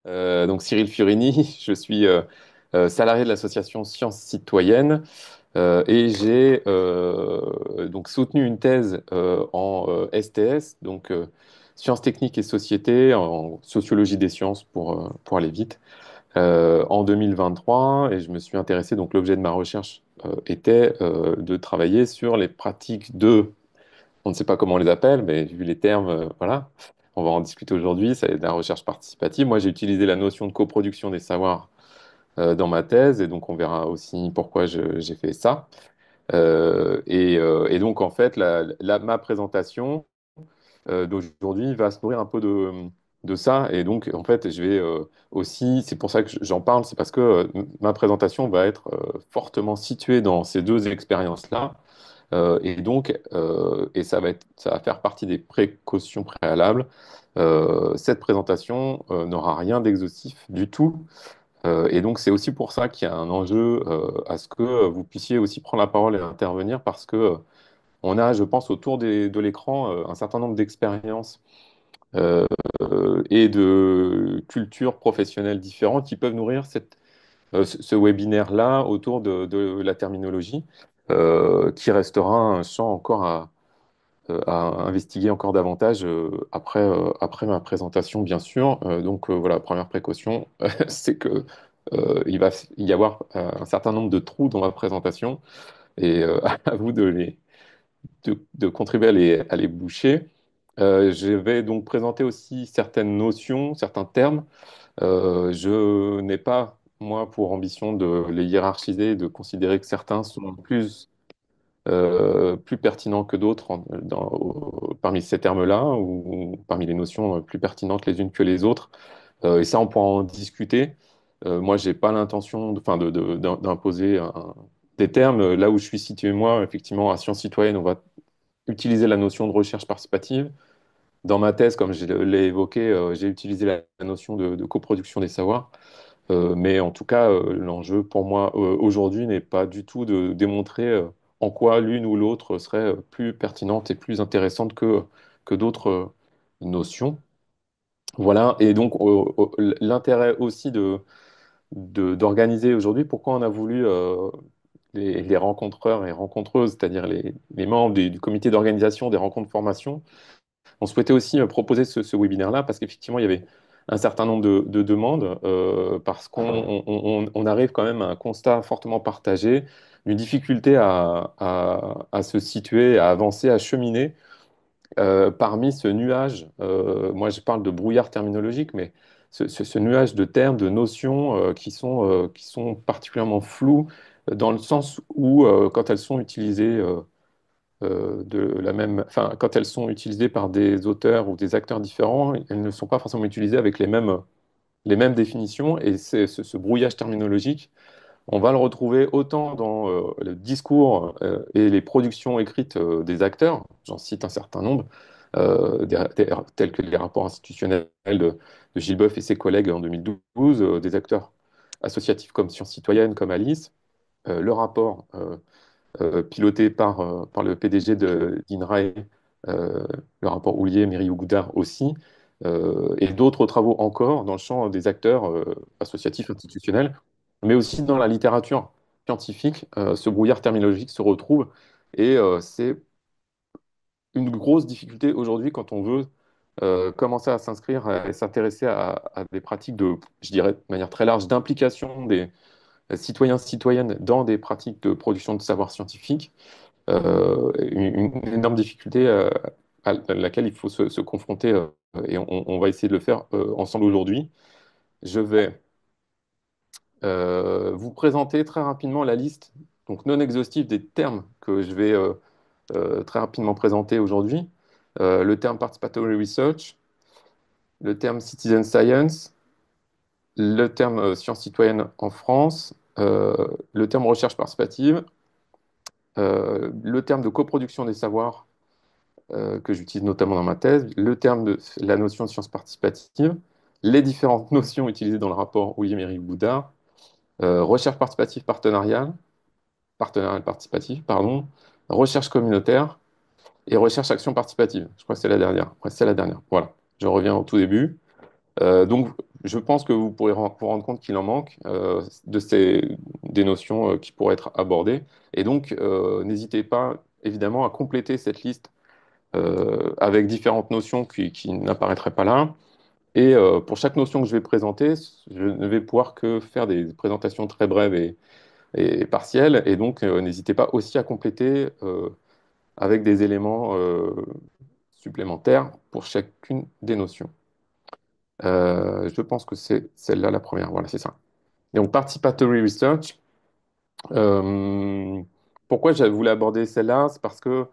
Donc Cyril Furini, je suis salarié de l'association Sciences Citoyennes et j'ai donc soutenu une thèse en STS, donc Sciences techniques et société, en sociologie des sciences pour aller vite, en 2023 et je me suis intéressé, donc l'objet de ma recherche était de travailler sur les pratiques de on ne sait pas comment on les appelle, mais vu les termes, voilà, on va en discuter aujourd'hui. C'est de la recherche participative. Moi, j'ai utilisé la notion de coproduction des savoirs dans ma thèse, et donc on verra aussi pourquoi j'ai fait ça. Et donc, en fait, ma présentation d'aujourd'hui va se nourrir un peu de ça. Et donc, en fait, je vais aussi, c'est pour ça que j'en parle, c'est parce que ma présentation va être fortement située dans ces deux expériences-là. Et ça va faire partie des précautions préalables. Cette présentation n'aura rien d'exhaustif du tout. Et donc, c'est aussi pour ça qu'il y a un enjeu à ce que vous puissiez aussi prendre la parole et intervenir parce que on a, je pense, autour de l'écran un certain nombre d'expériences euh, et de cultures professionnelles différentes qui peuvent nourrir ce webinaire-là autour de la terminologie, qui restera un champ encore à investiguer encore davantage après ma présentation, bien sûr. Donc voilà, première précaution, c'est que il va y avoir un certain nombre de trous dans ma présentation et à vous de contribuer à les boucher. Je vais donc présenter aussi certaines notions, certains termes. Je n'ai pas, moi, pour ambition de les hiérarchiser, de considérer que certains sont plus pertinents que d'autres parmi ces termes-là, ou parmi les notions plus pertinentes les unes que les autres. Et ça, on pourra en discuter. Moi, j'ai pas l'intention d'imposer des termes. Là où je suis situé, moi, effectivement, à Sciences Citoyennes, on va utiliser la notion de recherche participative. Dans ma thèse, comme je l'ai évoqué, j'ai utilisé la notion de coproduction des savoirs. Mais en tout cas, l'enjeu pour moi aujourd'hui n'est pas du tout de démontrer en quoi l'une ou l'autre serait plus pertinente et plus intéressante que d'autres notions. Voilà, et donc l'intérêt aussi d'organiser aujourd'hui, pourquoi on a voulu les rencontreurs et rencontreuses, c'est-à-dire les membres du comité d'organisation des rencontres formation, on souhaitait aussi proposer ce webinaire-là parce qu'effectivement, il y avait un certain nombre de demandes, parce qu'on arrive quand même à un constat fortement partagé, une difficulté à se situer, à avancer, à cheminer parmi ce nuage. Moi, je parle de brouillard terminologique, mais ce nuage de termes, de notions qui sont particulièrement floues dans le sens où, quand elles sont utilisées enfin, quand elles sont utilisées par des auteurs ou des acteurs différents, elles ne sont pas forcément utilisées avec les mêmes définitions. Et ce brouillage terminologique, on va le retrouver autant dans le discours et les productions écrites des acteurs, j'en cite un certain nombre, tels que les rapports institutionnels de Gilles Boeuf et ses collègues en 2012, des acteurs associatifs comme Sciences Citoyennes, comme Alice, le rapport piloté par le PDG d'INRAE, euh, le rapport Houlier, Méry-Ougouard aussi, et d'autres travaux encore dans le champ des acteurs associatifs institutionnels, mais aussi dans la littérature scientifique. Ce brouillard terminologique se retrouve et c'est une grosse difficulté aujourd'hui quand on veut commencer à s'inscrire et s'intéresser à des pratiques je dirais, de manière très large, d'implication des citoyens, citoyennes dans des pratiques de production de savoir scientifique, une énorme difficulté à laquelle il faut se confronter, et on va essayer de le faire ensemble aujourd'hui. Je vais vous présenter très rapidement la liste, donc non exhaustive, des termes que je vais très rapidement présenter aujourd'hui. Le terme participatory research, le terme citizen science, le terme science citoyenne en France, le terme recherche participative, le terme de coproduction des savoirs que j'utilise notamment dans ma thèse, le terme de la notion de science participative, les différentes notions utilisées dans le rapport Houlier-Méry-Boudard, recherche participative partenariale participative, pardon, recherche communautaire et recherche action participative. Je crois que c'est la dernière. Ouais, c'est la dernière. Voilà. Je reviens au tout début. Donc, je pense que vous pourrez vous rendre compte qu'il en manque des notions qui pourraient être abordées. Et donc, n'hésitez pas, évidemment, à compléter cette liste avec différentes notions qui n'apparaîtraient pas là. Et pour chaque notion que je vais présenter, je ne vais pouvoir que faire des présentations très brèves et partielles. Et donc, n'hésitez pas aussi à compléter avec des éléments supplémentaires pour chacune des notions. Je pense que c'est celle-là la première. Voilà, c'est ça. Donc, Participatory Research. Euh, Pourquoi j'avais voulu aborder celle-là? C'est parce que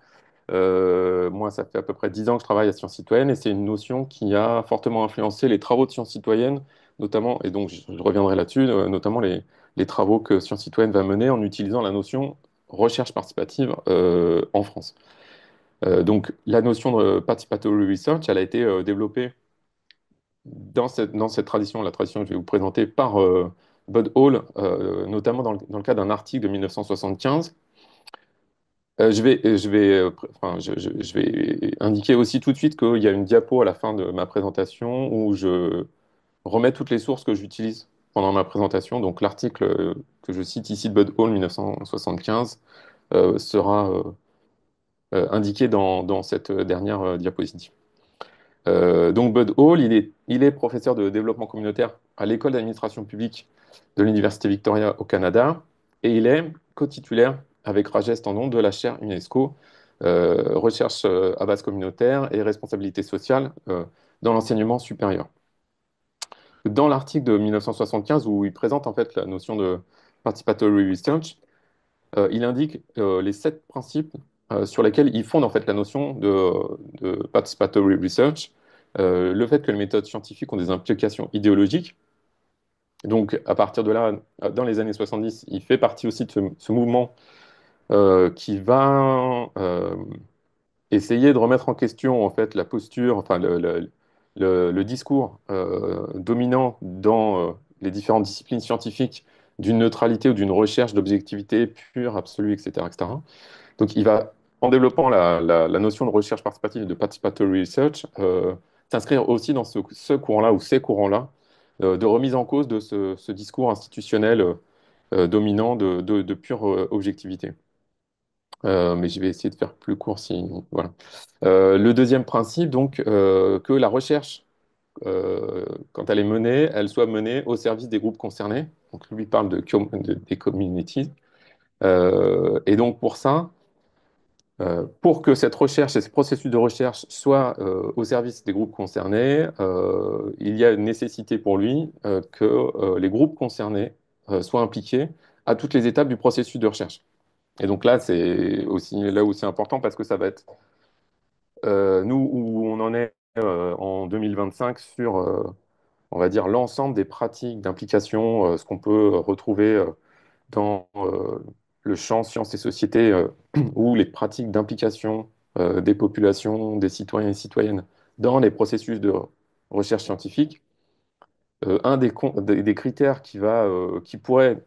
moi, ça fait à peu près 10 ans que je travaille à Sciences Citoyennes et c'est une notion qui a fortement influencé les travaux de Sciences Citoyennes, notamment, et donc je reviendrai là-dessus, notamment les travaux que Sciences Citoyennes va mener en utilisant la notion recherche participative en France. Donc, la notion de participatory research, elle a été développée dans cette tradition, la tradition que je vais vous présenter, par Bud Hall, notamment dans le cadre d'un article de 1975. Je vais indiquer aussi tout de suite qu'il y a une diapo à la fin de ma présentation où je remets toutes les sources que j'utilise pendant ma présentation. Donc l'article que je cite ici de Bud Hall 1975 sera indiqué dans cette dernière diapositive. Donc Bud Hall, il est professeur de développement communautaire à l'école d'administration publique de l'Université Victoria au Canada et il est co-titulaire avec Rajesh Tandon de la chaire UNESCO Recherche à base communautaire et responsabilité sociale dans l'enseignement supérieur. Dans l'article de 1975 où il présente en fait la notion de participatory research, il indique les 7 principes sur lesquels il fonde en fait la notion de participatory research. Le fait que les méthodes scientifiques ont des implications idéologiques. Donc, à partir de là, dans les années 70, il fait partie aussi de ce mouvement qui va essayer de remettre en question en fait la posture, enfin le discours dominant dans les différentes disciplines scientifiques d'une neutralité ou d'une recherche d'objectivité pure, absolue, etc., etc. Donc, il va, en développant la notion de recherche participative et de participatory research, s'inscrire aussi dans ce courant-là ou ces courants-là de remise en cause de ce discours institutionnel dominant de pure objectivité. Mais je vais essayer de faire plus court si voilà. Le deuxième principe, donc, que la recherche, quand elle est menée, elle soit menée au service des groupes concernés. Donc, lui parle des communities. Et donc, pour ça, pour que cette recherche et ce processus de recherche soient au service des groupes concernés, il y a une nécessité pour lui que les groupes concernés soient impliqués à toutes les étapes du processus de recherche. Et donc là, c'est aussi là où c'est important parce que ça va être nous où on en est en 2025 sur, on va dire, l'ensemble des pratiques d'implication, ce qu'on peut retrouver dans le champ sciences et sociétés ou les pratiques d'implication des populations, des citoyens et citoyennes dans les processus de recherche scientifique. Un des critères qui pourrait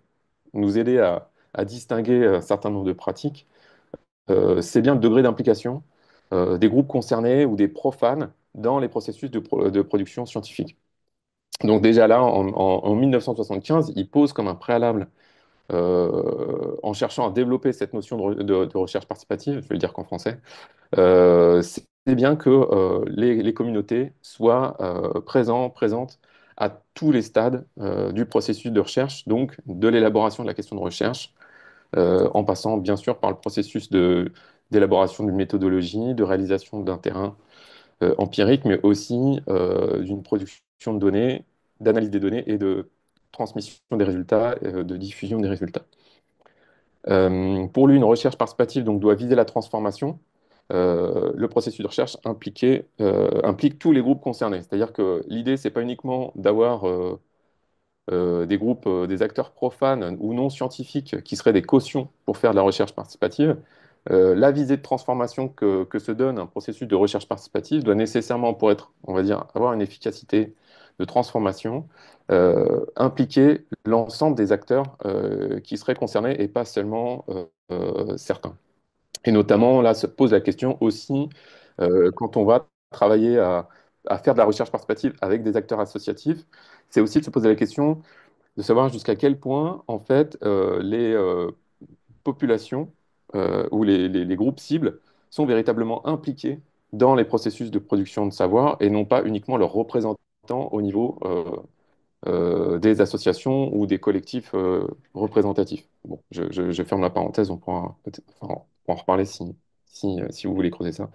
nous aider à distinguer un certain nombre de pratiques, c'est bien le degré d'implication des groupes concernés ou des profanes dans les processus de production scientifique. Donc déjà là, en 1975, il pose comme un préalable en cherchant à développer cette notion de recherche participative, je vais le dire qu'en français, c'est bien que les communautés soient présentes à tous les stades du processus de recherche, donc de l'élaboration de la question de recherche, en passant bien sûr par le processus d'élaboration d'une méthodologie, de réalisation d'un terrain empirique, mais aussi d'une production de données, d'analyse des données et de transmission des résultats, de diffusion des résultats. Pour lui, une recherche participative donc, doit viser la transformation. Le processus de recherche implique tous les groupes concernés. C'est-à-dire que l'idée, c'est pas uniquement d'avoir des groupes, des acteurs profanes ou non scientifiques qui seraient des cautions pour faire de la recherche participative. La visée de transformation que se donne un processus de recherche participative doit nécessairement, pour être, on va dire, avoir une efficacité de transformation, impliquer l'ensemble des acteurs qui seraient concernés et pas seulement certains. Et notamment, là, se pose la question aussi, quand on va travailler à faire de la recherche participative avec des acteurs associatifs, c'est aussi de se poser la question de savoir jusqu'à quel point, en fait, les populations ou les groupes cibles sont véritablement impliqués dans les processus de production de savoir et non pas uniquement leurs représentants au niveau des associations ou des collectifs représentatifs. Bon, je ferme la parenthèse, on pourra enfin, on pourra en reparler si vous voulez creuser ça.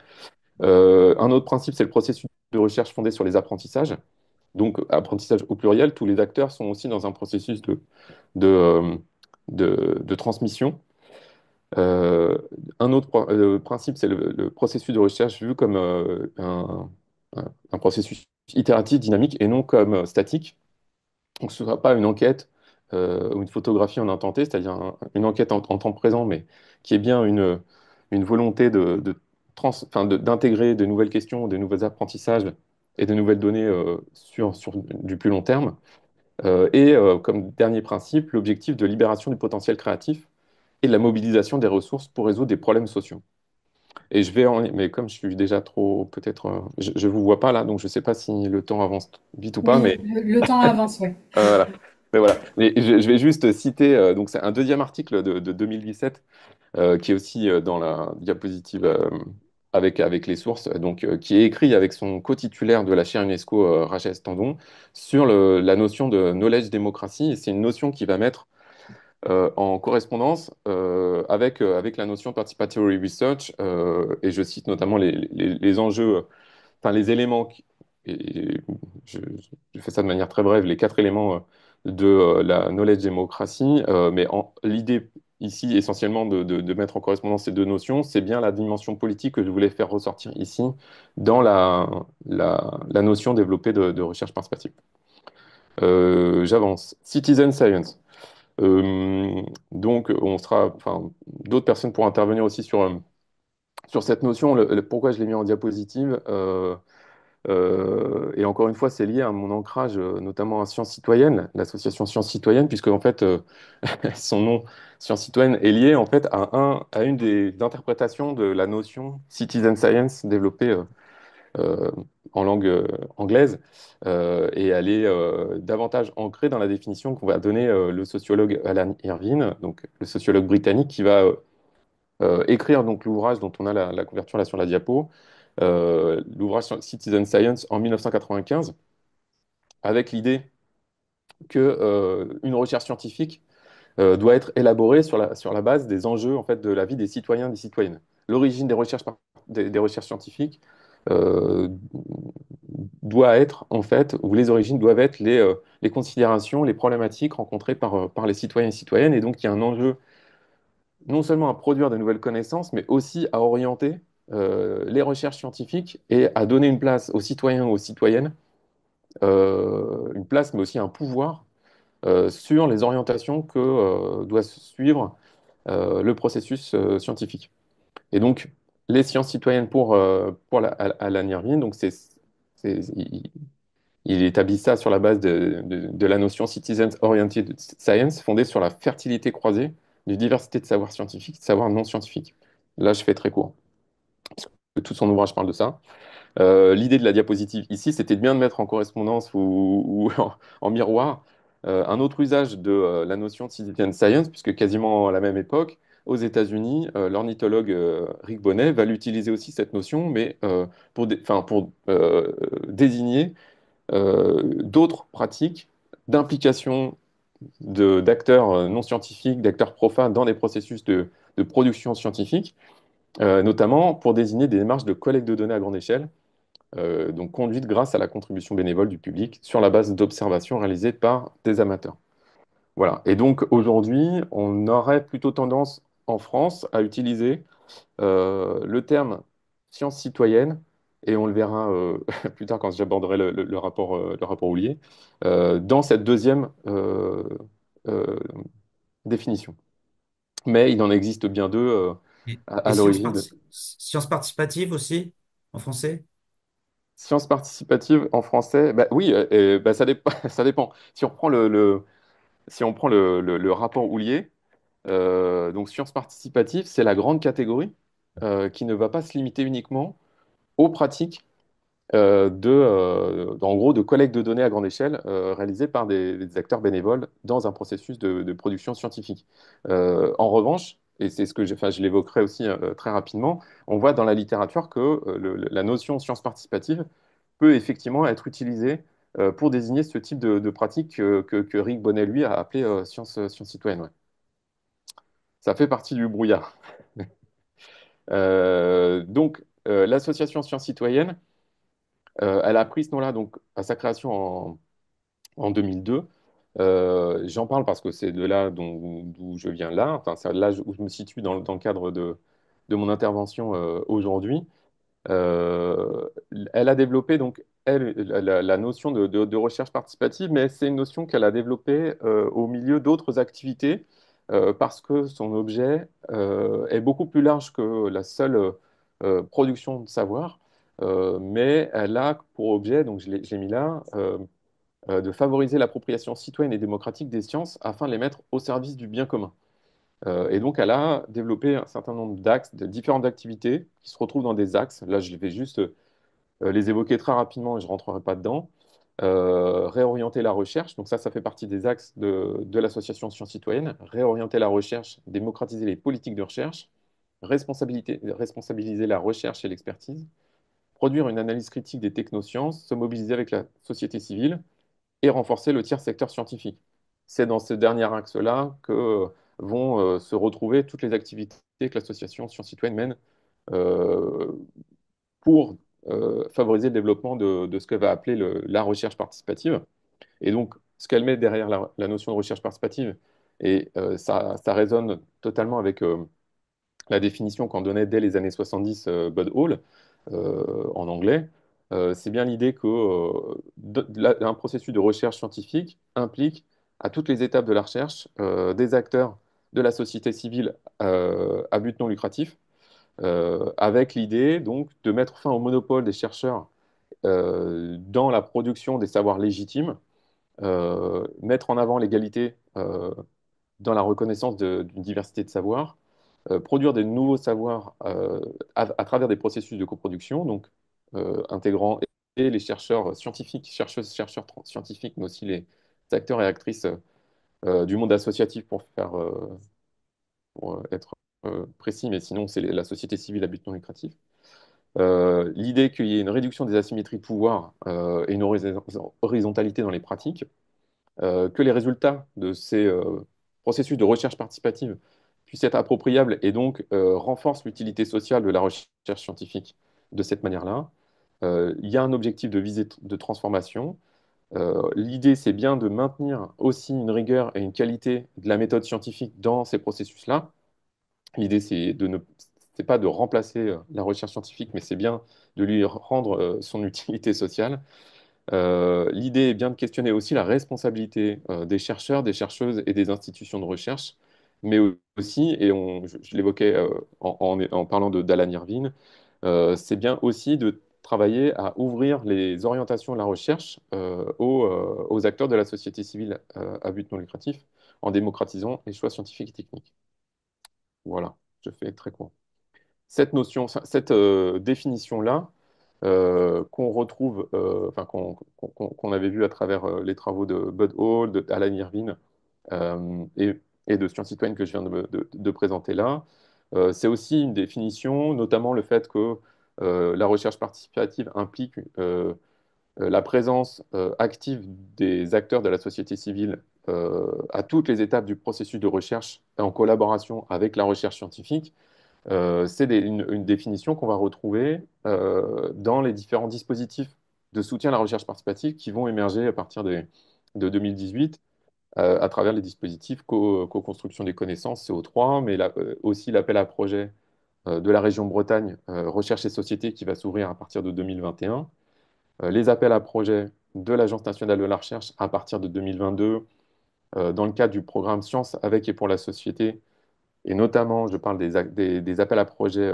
Un autre principe, c'est le processus de recherche fondé sur les apprentissages. Donc, apprentissage au pluriel, tous les acteurs sont aussi dans un processus de, euh, de transmission. Euh, un autre principe, c'est le processus de recherche vu comme un processus itératif, dynamique, et non comme statique. Donc, ce ne sera pas une enquête ou une photographie en instant T, c'est-à-dire une enquête en temps présent, mais qui est bien une volonté d'intégrer de nouvelles questions, de nouveaux apprentissages et de nouvelles données sur du plus long terme. Comme dernier principe, l'objectif de libération du potentiel créatif et de la mobilisation des ressources pour résoudre des problèmes sociaux. Et mais comme je suis déjà trop, peut-être, je vous vois pas là, donc je sais pas si le temps avance vite ou pas, Oui, mais le temps avance, oui. voilà. Mais voilà. Mais je vais juste citer, donc c'est un deuxième article de 2017 qui est aussi dans la diapositive avec les sources, donc qui est écrit avec son co-titulaire de la chaire UNESCO, Rachel Standon, sur la notion de knowledge démocratie. Et c'est une notion qui va mettre en correspondance avec la notion de participatory research, et je cite notamment les enjeux, enfin les éléments, et je, je fais ça de manière très brève, les quatre éléments de la knowledge démocratie, l'idée ici essentiellement de mettre en correspondance ces deux notions, c'est bien la dimension politique que je voulais faire ressortir ici dans la notion développée de recherche participative. J'avance. Citizen science. Donc, enfin, d'autres personnes pourront intervenir aussi sur cette notion. Pourquoi je l'ai mis en diapositive. Et encore une fois, c'est lié à mon ancrage, notamment à Sciences Citoyennes, l'association Sciences Citoyennes, puisque en fait, son nom Sciences Citoyennes est lié en fait à une des interprétations de la notion citizen science développée euh, en langue anglaise, et elle est davantage ancrée dans la définition qu'on va donner le sociologue Alan Irvine, donc le sociologue britannique qui va écrire donc l'ouvrage dont on a la couverture là sur la diapo, l'ouvrage sur Citizen Science en 1995, avec l'idée que une recherche scientifique doit être élaborée sur la base des enjeux en fait de la vie des citoyens et des citoyennes. L'origine des recherches scientifiques euh, doit être en fait, ou les origines doivent être les considérations, les problématiques rencontrées par les citoyens et citoyennes, et donc il y a un enjeu non seulement à produire de nouvelles connaissances, mais aussi à orienter les recherches scientifiques et à donner une place aux citoyens ou aux citoyennes, une place mais aussi un pouvoir sur les orientations que doit suivre le processus scientifique. Et donc, les sciences citoyennes pour Alan Irvine, donc il établit ça sur la base de la notion Citizens Oriented Science, fondée sur la fertilité croisée d'une diversité de savoirs scientifiques et de savoirs non scientifiques. Là, je fais très court, parce que tout son ouvrage parle de ça. L'idée de la diapositive ici, c'était bien de mettre en correspondance ou en miroir un autre usage de la notion de citizen science, puisque quasiment à la même époque, aux États-Unis, l'ornithologue Rick Bonnet va l'utiliser aussi cette notion, mais pour désigner d'autres pratiques d'implication d'acteurs non scientifiques, d'acteurs profanes dans des processus de production scientifique, notamment pour désigner des démarches de collecte de données à grande échelle, donc conduite grâce à la contribution bénévole du public sur la base d'observations réalisées par des amateurs. Voilà. Et donc aujourd'hui, on aurait plutôt tendance en France à utiliser le terme science citoyenne, et on le verra plus tard quand j'aborderai le rapport Houllier, dans cette deuxième euh, définition. Mais il en existe bien deux Et à l'origine de sciences participatives aussi, en français? sciences participatives en français. Bah, oui, bah, ça dépend. Ça dépend. Si on prend le rapport Houllier, donc sciences participatives, c'est la grande catégorie qui ne va pas se limiter uniquement aux pratiques en gros, de collecte de données à grande échelle réalisée par des acteurs bénévoles dans un processus de production scientifique. En revanche, et c'est ce que enfin, je l'évoquerai aussi très rapidement, on voit dans la littérature que la notion science participative peut effectivement être utilisée pour désigner ce type de pratique que Rick Bonnet, lui, a appelé science citoyenne. Ouais. Ça fait partie du brouillard. L'association Science Citoyenne, elle a pris ce nom-là donc, à sa création en 2002. J'en parle parce que c'est de là d'où je viens là, enfin, c'est là où je me situe dans le cadre de mon intervention aujourd'hui. Euh, Elle a développé donc la notion de recherche participative, mais c'est une notion qu'elle a développée au milieu d'autres activités parce que son objet est beaucoup plus large que la seule production de savoir, mais elle a pour objet, donc je l'ai mis là, de favoriser l'appropriation citoyenne et démocratique des sciences afin de les mettre au service du bien commun. Et donc, elle a développé un certain nombre d'axes, de différentes activités qui se retrouvent dans des axes. Là, je vais juste les évoquer très rapidement et je ne rentrerai pas dedans. Réorienter la recherche, donc ça fait partie des axes de l'association Sciences Citoyennes. Réorienter la recherche, démocratiser les politiques de recherche, responsabiliser la recherche et l'expertise, produire une analyse critique des technosciences, se mobiliser avec la société civile et renforcer le tiers secteur scientifique. C'est dans ce dernier axe-là que vont se retrouver toutes les activités que l'association Sciences Citoyennes mène euh, pour favoriser le développement de ce qu'elle va appeler la recherche participative. Et donc, ce qu'elle met derrière la notion de recherche participative, et ça résonne totalement avec la définition qu'en donnait dès les années 70 Bud Hall en anglais, c'est bien l'idée que un processus de recherche scientifique implique à toutes les étapes de la recherche des acteurs de la société civile à but non lucratif, avec l'idée donc de mettre fin au monopole des chercheurs dans la production des savoirs légitimes, mettre en avant l'égalité dans la reconnaissance d'une diversité de savoirs, produire des nouveaux savoirs à travers des processus de coproduction, donc intégrant et les chercheurs scientifiques, chercheurs scientifiques, mais aussi les acteurs et actrices du monde associatif pour être précis, mais sinon c'est la société civile à but non lucratif. L'idée qu'il y ait une réduction des asymétries de pouvoir et une horizontalité dans les pratiques, que les résultats de ces processus de recherche participative puissent être appropriables et donc renforcent l'utilité sociale de la recherche scientifique de cette manière-là. Il y a un objectif de visée de transformation. L'idée, c'est bien de maintenir aussi une rigueur et une qualité de la méthode scientifique dans ces processus-là. L'idée, c'est pas de remplacer la recherche scientifique, mais c'est bien de lui rendre son utilité sociale. L'idée est bien de questionner aussi la responsabilité des chercheurs, des chercheuses et des institutions de recherche, mais aussi, et je l'évoquais en parlant d'Alan Irvine, c'est bien aussi de travailler à ouvrir les orientations de la recherche aux acteurs de la société civile à but non lucratif en démocratisant les choix scientifiques et techniques. Voilà, je fais très court. Cette notion, cette définition-là, qu'on retrouve, enfin qu'on avait vu à travers les travaux de Bud Hall, d'Alan Irvine et de Sciences Citoyennes que je viens de présenter là, c'est aussi une définition, notamment le fait que la recherche participative implique la présence active des acteurs de la société civile à toutes les étapes du processus de recherche en collaboration avec la recherche scientifique. C'est une définition qu'on va retrouver dans les différents dispositifs de soutien à la recherche participative qui vont émerger à partir de 2018 à travers les dispositifs co-construction des connaissances, CO3, mais aussi l'appel à projet de la région Bretagne, Recherche et Société, qui va s'ouvrir à partir de 2021, les appels à projets de l'Agence nationale de la recherche à partir de 2022, dans le cadre du programme Sciences avec et pour la société, et notamment, je parle des appels à projets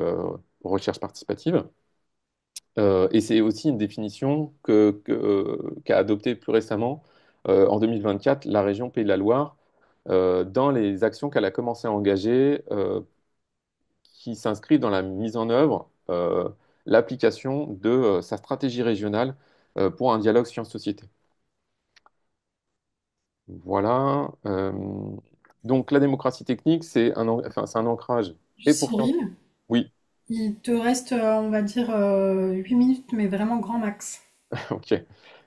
recherche participative. Et c'est aussi une définition qu'a adoptée plus récemment, en 2024, la région Pays de la Loire, dans les actions qu'elle a commencé à engager, qui s'inscrivent dans la mise en œuvre l'application de sa stratégie régionale pour un dialogue science-société. Voilà. Donc la démocratie technique, c'est un ancrage et pour science. Cyril, Oui, il te reste, on va dire, 8 minutes, mais vraiment grand max. ok,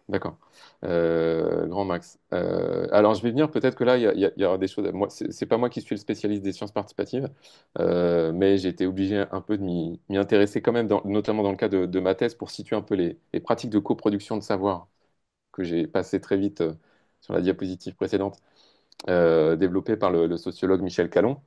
d'accord. Grand max. Alors je vais venir, peut-être que là, il y aura des choses. Moi, c'est pas moi qui suis le spécialiste des sciences participatives, mais j'ai été obligé un peu de m'y intéresser quand même, notamment dans le cas de ma thèse, pour situer un peu les pratiques de coproduction de savoir que j'ai passé très vite sur la diapositive précédente, développée par le sociologue Michel Calon.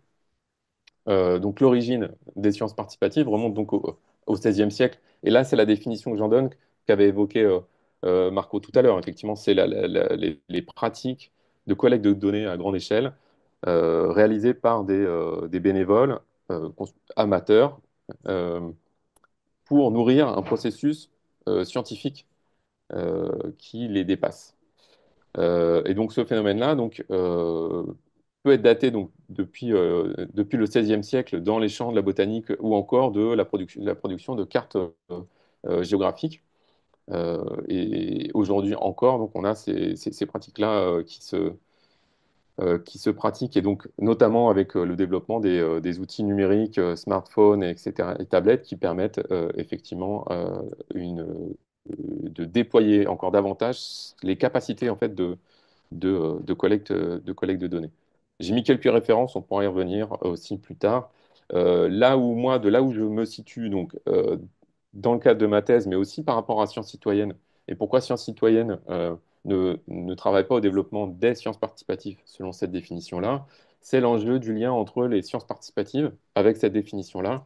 Donc l'origine des sciences participatives remonte donc au XVIe siècle. Et là, c'est la définition que j'en donne, qu'avait évoqué Marco tout à l'heure. Effectivement, c'est les pratiques de collecte de données à grande échelle réalisées par des bénévoles amateurs euh, pour nourrir un processus scientifique qui les dépasse. Et donc ce phénomène-là peut être daté depuis le XVIe siècle dans les champs de la botanique ou encore de la production de cartes géographiques. Et aujourd'hui encore, donc, on a ces pratiques-là qui se pratiquent, et donc notamment avec le développement des outils numériques, smartphones, etc., et tablettes qui permettent effectivement de déployer encore davantage les capacités en fait de collecte de données. J'ai mis quelques références, on pourra y revenir aussi plus tard. De là où je me situe, donc, dans le cadre de ma thèse, mais aussi par rapport à Sciences citoyennes, et pourquoi Sciences citoyennes ne travaille pas au développement des sciences participatives selon cette définition-là, c'est l'enjeu du lien entre les sciences participatives avec cette définition-là,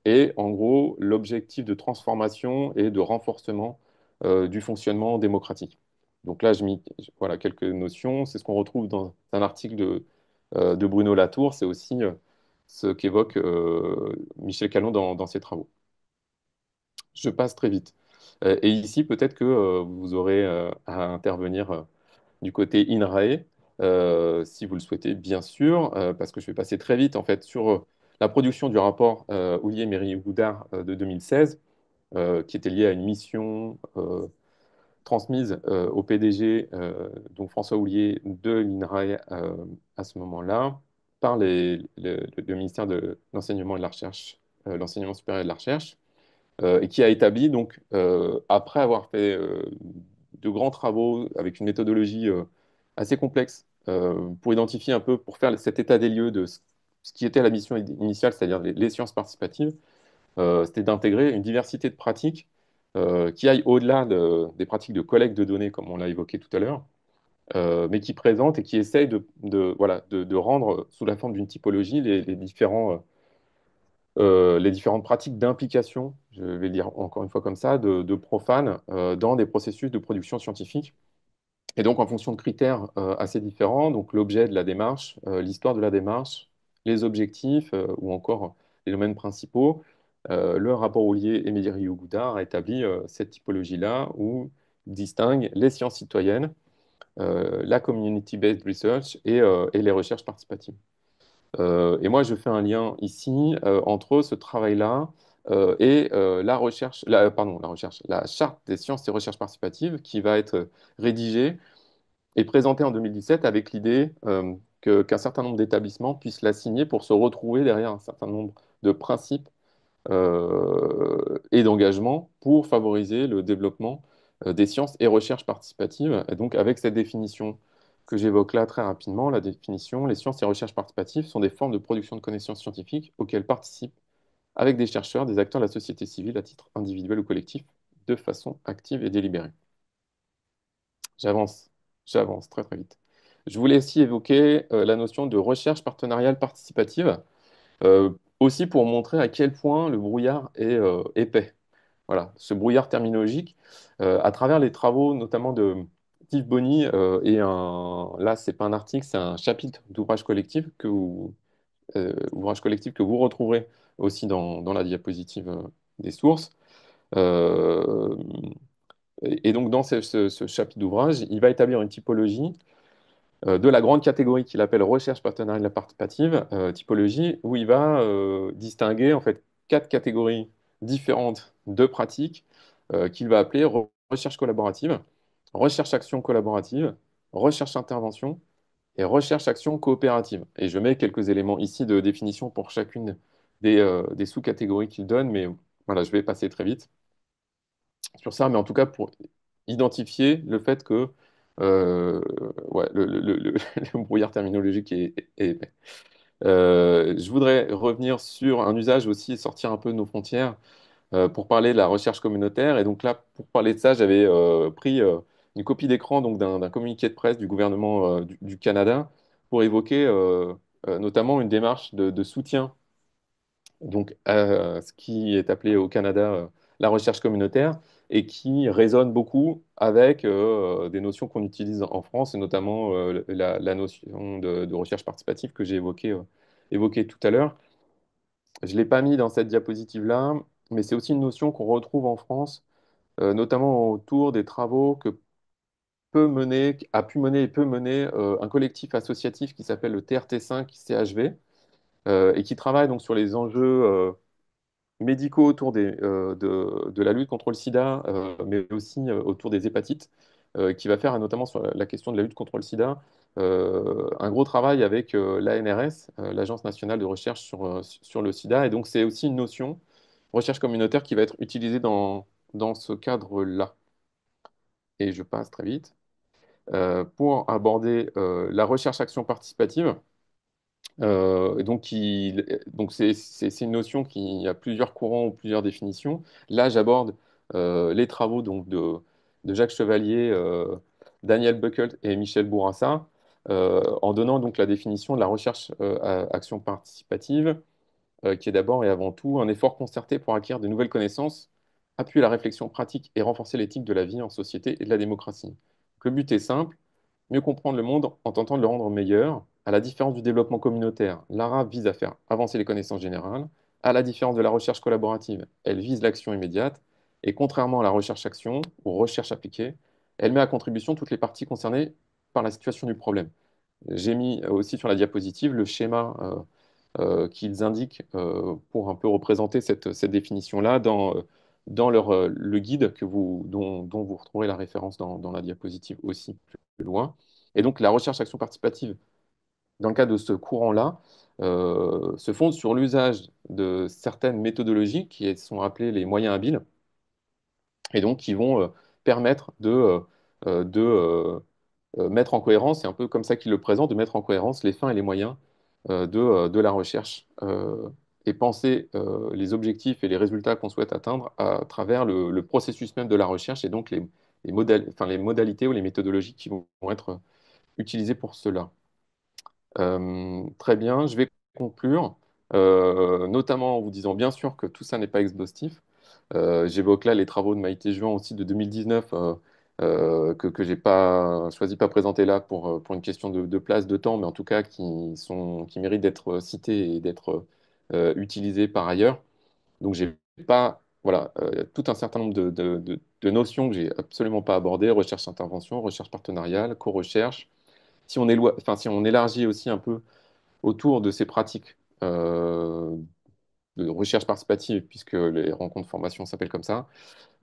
et en gros l'objectif de transformation et de renforcement du fonctionnement démocratique. Donc là, voilà quelques notions. C'est ce qu'on retrouve dans un article de Bruno Latour. C'est aussi ce qu'évoque Michel Calon dans ses travaux. Je passe très vite. Et ici, peut-être que vous aurez à intervenir du côté INRAE, si vous le souhaitez, bien sûr, parce que je vais passer très vite en fait sur la production du rapport Houllier-Méry-Goudard de 2016, qui était lié à une mission transmise au PDG, donc François Houllier, de l'INRAE à ce moment-là, par le ministère de l'Enseignement et de la Recherche, l'Enseignement supérieur et de la Recherche, et qui a établi, donc, après avoir fait de grands travaux avec une méthodologie assez complexe pour identifier un peu, pour faire cet état des lieux de ce qui était la mission initiale, c'est-à-dire les sciences participatives, c'était d'intégrer une diversité de pratiques qui aillent au-delà des pratiques de collecte de données, comme on l'a évoqué tout à l'heure, mais qui présentent et qui essayent voilà, de rendre sous la forme d'une typologie les différentes pratiques d'implication, je vais le dire encore une fois comme ça, de profanes dans des processus de production scientifique. Et donc en fonction de critères assez différents, donc l'objet de la démarche, l'histoire de la démarche, les objectifs ou encore les domaines principaux, le rapport Houllier et Médiri-Goudard a établi cette typologie-là où il distingue les sciences citoyennes, la community-based research et les recherches participatives. Et moi, je fais un lien ici entre ce travail-là et la charte des sciences et recherches participatives qui va être rédigée et présentée en 2017 avec l'idée qu'un certain nombre d'établissements puissent la signer pour se retrouver derrière un certain nombre de principes et d'engagement pour favoriser le développement des sciences et recherches participatives. Et donc, avec cette définition que j'évoque là très rapidement, la définition, les sciences et recherches participatives sont des formes de production de connaissances scientifiques auxquelles participent, avec des chercheurs, des acteurs de la société civile à titre individuel ou collectif, de façon active et délibérée. J'avance, j'avance très très vite. Je voulais aussi évoquer la notion de recherche partenariale participative, aussi pour montrer à quel point le brouillard est épais. Voilà, ce brouillard terminologique, à travers les travaux notamment de Steve Bonny, là, c'est pas un article, c'est un chapitre ouvrage collectif que vous retrouverez aussi dans la diapositive des sources. Euh, et donc, dans ce chapitre d'ouvrage, il va établir une typologie de la grande catégorie qu'il appelle recherche partenariale participative, typologie, où il va distinguer en fait quatre catégories différentes deux pratiques qu'il va appeler recherche collaborative, recherche-action collaborative, recherche-intervention et recherche-action coopérative. Et je mets quelques éléments ici de définition pour chacune des sous-catégories qu'il donne, mais voilà, je vais passer très vite sur ça, mais en tout cas pour identifier le fait que ouais, le brouillard terminologique est épais. Je voudrais revenir sur un usage aussi, sortir un peu de nos frontières pour parler de la recherche communautaire. Et donc là, pour parler de ça, j'avais pris une copie d'écran donc d'un communiqué de presse du gouvernement du Canada pour évoquer notamment une démarche de soutien donc ce qui est appelé au Canada la recherche communautaire et qui résonne beaucoup avec des notions qu'on utilise en France et notamment la notion de recherche participative que j'ai évoquée tout à l'heure. Je ne l'ai pas mis dans cette diapositive-là, mais c'est aussi une notion qu'on retrouve en France, notamment autour des travaux que a pu mener et peut mener un collectif associatif qui s'appelle le TRT5 CHV et qui travaille donc sur les enjeux médicaux autour de la lutte contre le sida, mais aussi autour des hépatites, qui va faire notamment sur la question de la lutte contre le sida un gros travail avec l'ANRS, l'Agence nationale de recherche sur le sida. Et donc c'est aussi une notion, recherche communautaire, qui va être utilisée dans ce cadre-là. Et je passe très vite. Pour aborder la recherche-action participative, donc c'est une notion qui a plusieurs courants ou plusieurs définitions. Là, j'aborde les travaux donc de Jacques Chevalier, Daniel Buckelt et Michel Bourassa, en donnant donc la définition de la recherche action participative, qui est d'abord et avant tout un effort concerté pour acquérir de nouvelles connaissances, appuyer la réflexion pratique et renforcer l'éthique de la vie en société et de la démocratie. Donc, le but est simple, mieux comprendre le monde en tentant de le rendre meilleur. À la différence du développement communautaire, l'ARA vise à faire avancer les connaissances générales. À la différence de la recherche collaborative, elle vise l'action immédiate. Et contrairement à la recherche-action ou recherche appliquée, elle met à contribution toutes les parties concernées par la situation du problème. J'ai mis aussi sur la diapositive le schéma qu'ils indiquent pour un peu représenter cette définition-là dans le guide dont vous retrouverez la référence dans la diapositive aussi plus loin. Et donc la recherche-action participative, dans le cas de ce courant-là, se fonde sur l'usage de certaines méthodologies qui sont appelées les moyens habiles, et donc qui vont permettre de mettre en cohérence, c'est un peu comme ça qu'il le présente, de mettre en cohérence les fins et les moyens de la recherche et penser les objectifs et les résultats qu'on souhaite atteindre à travers le processus même de la recherche et donc les modalités ou les méthodologies qui vont être utilisées pour cela. Très bien, je vais conclure, notamment en vous disant bien sûr que tout ça n'est pas exhaustif. J'évoque là les travaux de Maïté Juan aussi de 2019 que j'ai pas choisi pas présenter là pour une question de place, de temps, mais en tout cas qui méritent d'être cités et d'être utilisés par ailleurs. Donc j'ai pas voilà tout un certain nombre de notions que j'ai absolument pas abordées, recherche-intervention, recherche partenariale, co-recherche. Si on élargit aussi un peu autour de ces pratiques de recherche participative, puisque les rencontres formation s'appellent comme ça,